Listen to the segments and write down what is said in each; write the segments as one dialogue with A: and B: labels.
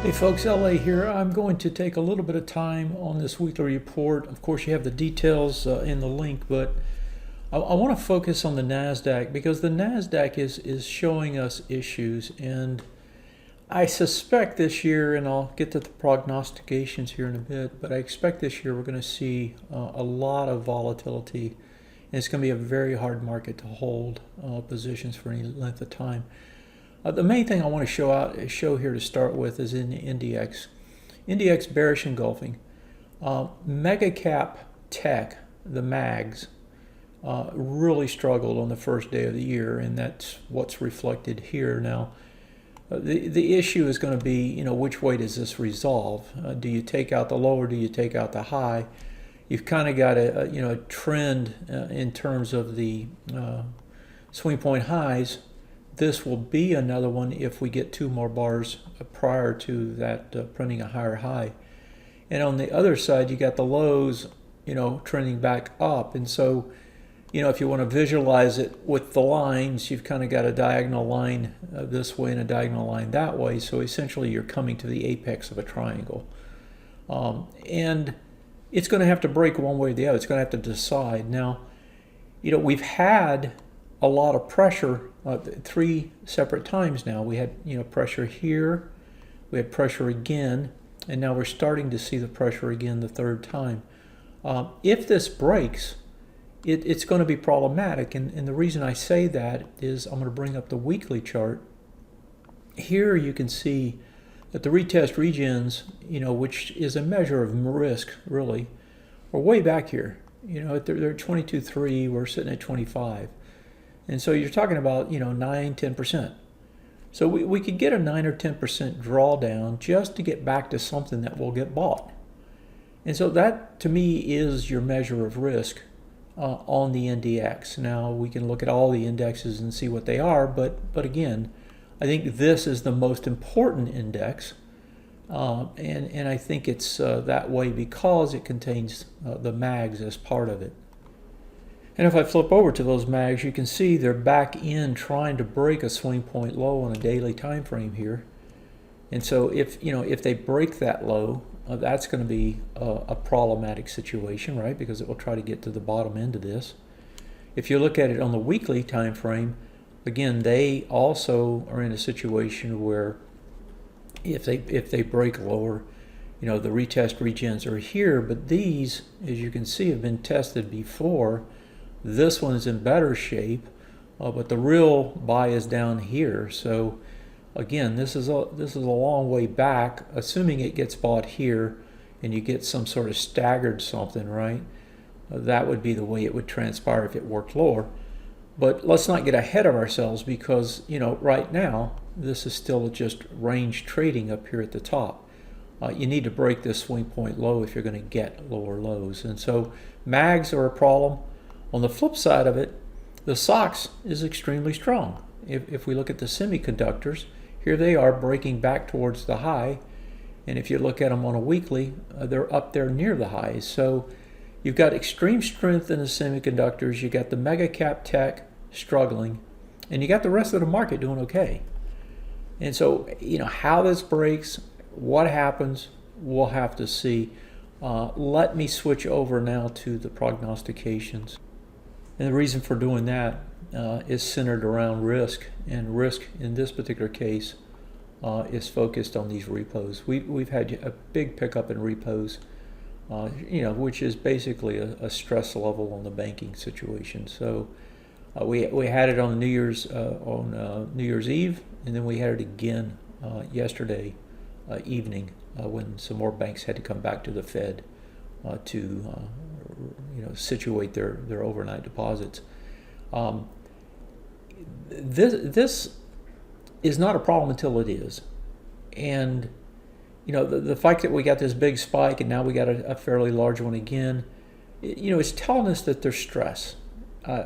A: Hey folks, LA here. I'm going to take a little bit of time on this weekly report. Of course, you have the details in the link, but I want to focus on the Nasdaq because the Nasdaq is showing us issues, and I suspect this year, and I'll get to the prognostications here in a bit, but I expect this year we're going to see a lot of volatility, and it's going to be a very hard market to hold positions for any length of time. The main thing I want to show here to start with is in the NDX. NDX bearish engulfing. Mega cap tech, the mags, really struggled on the first day of the year, and that's what's reflected here. Now, the issue is going to be, which way does this resolve? Do you take out the low or do you take out the high? You've kind of got a trend in terms of the swing point highs. This will be another one if we get 2 more bars prior to that printing a higher high. And on the other side, you got the lows, trending back up. And so, if you want to visualize it with the lines, you've kind of got a diagonal line this way and a diagonal line that way. So essentially, you're coming to the apex of a triangle. And it's going to have to break one way or the other. It's going to have to decide. Now, we've had a lot of pressure 3 separate times now. We had pressure here, we had pressure again, and now we're starting to see the pressure again the 3rd time. If this breaks, it's going to be problematic, and the reason I say that is I'm going to bring up the weekly chart. Here you can see that the retest regions, which is a measure of risk really, are way back here. They're at 22.3, we're sitting at 25. And so you're talking about, 9-10%. So we could get a 9 or 10% drawdown just to get back to something that will get bought. And so that, to me, is your measure of risk on the NDX. Now, we can look at all the indexes and see what they are, but again, I think this is the most important index. And I think it's that way because it contains the mags as part of it. And if I flip over to those mags, you can see they're back in trying to break a swing point low on a daily time frame here. And so if they break that low, that's going to be a problematic situation, right? Because it will try to get to the bottom end of this. If you look at it on the weekly time frame, again, they also are in a situation where if they break lower, the retest regens are here, but these, as you can see, have been tested before. This one is in better shape, but the real buy is down here. So again, this is a long way back, assuming it gets bought here and you get some sort of staggered something, right? That would be the way it would transpire if it worked lower. But let's not get ahead of ourselves because, right now, this is still just range trading up here at the top. You need to break this swing point low if you're going to get lower lows. And so mags are a problem. On the flip side of it, the SOX is extremely strong. If we look at the semiconductors, here they are breaking back towards the high. And if you look at them on a weekly, they're up there near the highs. So you've got extreme strength in the semiconductors. You got the mega cap tech struggling, and you got the rest of the market doing okay. And so, how this breaks, what happens, we'll have to see. Let me switch over now to the prognostications. And the reason for doing that is centered around risk, and risk in this particular case is focused on these repos. We've had a big pickup in repos, which is basically a stress level on the banking situation. So we had it on New Year's Eve, and then we had it again yesterday evening when some more banks had to come back to the Fed to situate their overnight deposits. This is not a problem until it is, and the fact that we got this big spike and now we got a fairly large one again, it's telling us that there's stress.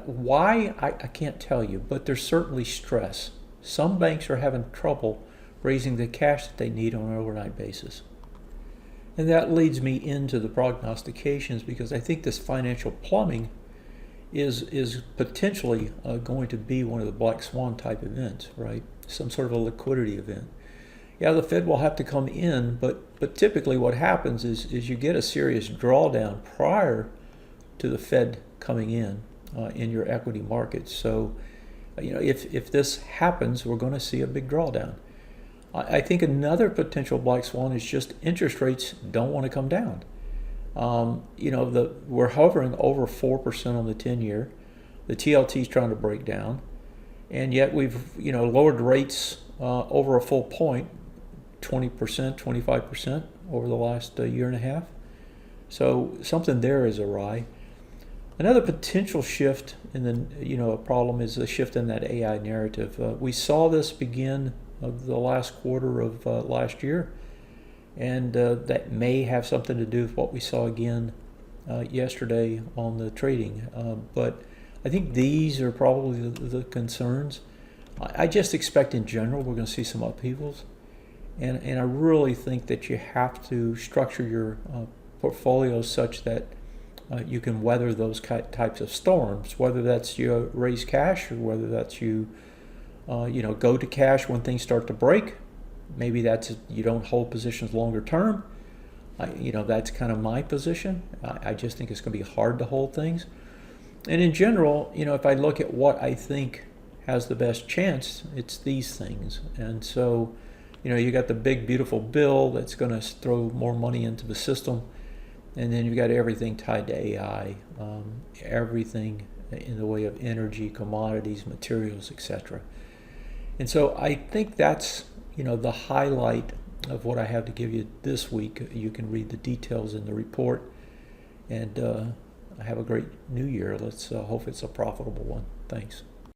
A: Why I can't tell you, but there's certainly stress. Some banks are having trouble raising the cash that they need on an overnight basis. And that leads me into the prognostications, because I think this financial plumbing is potentially going to be one of the black swan type events, right? Some sort of a liquidity event. Yeah, the Fed will have to come in, but typically what happens is you get a serious drawdown prior to the Fed coming in your equity markets. So, if this happens, we're going to see a big drawdown. I think another potential black swan is just interest rates don't want to come down. We're hovering over 4% on the 10-year. The TLT is trying to break down, and yet we've lowered rates over a full point, 20%, 25% over the last year and a half. So something there is awry. Another potential shift in a problem is the shift in that AI narrative. We saw this begin of the last quarter of last year, and that may have something to do with what we saw again yesterday on the trading. But I think these are probably the concerns. I just expect in general we're going to see some upheavals, and I really think that you have to structure your portfolio such that you can weather those types of storms, whether that's you raise cash or whether that's you go to cash when things start to break. Maybe that's you don't hold positions longer term. That's kind of my position. I just think it's going to be hard to hold things. And in general, if I look at what I think has the best chance, it's these things. And so, you got the big, beautiful bill that's going to throw more money into the system. And then you've got everything tied to AI, everything in the way of energy, commodities, materials, etc. And so I think that's the highlight of what I have to give you this week. You can read the details in the report, and have a great new year. Let's hope it's a profitable one. Thanks.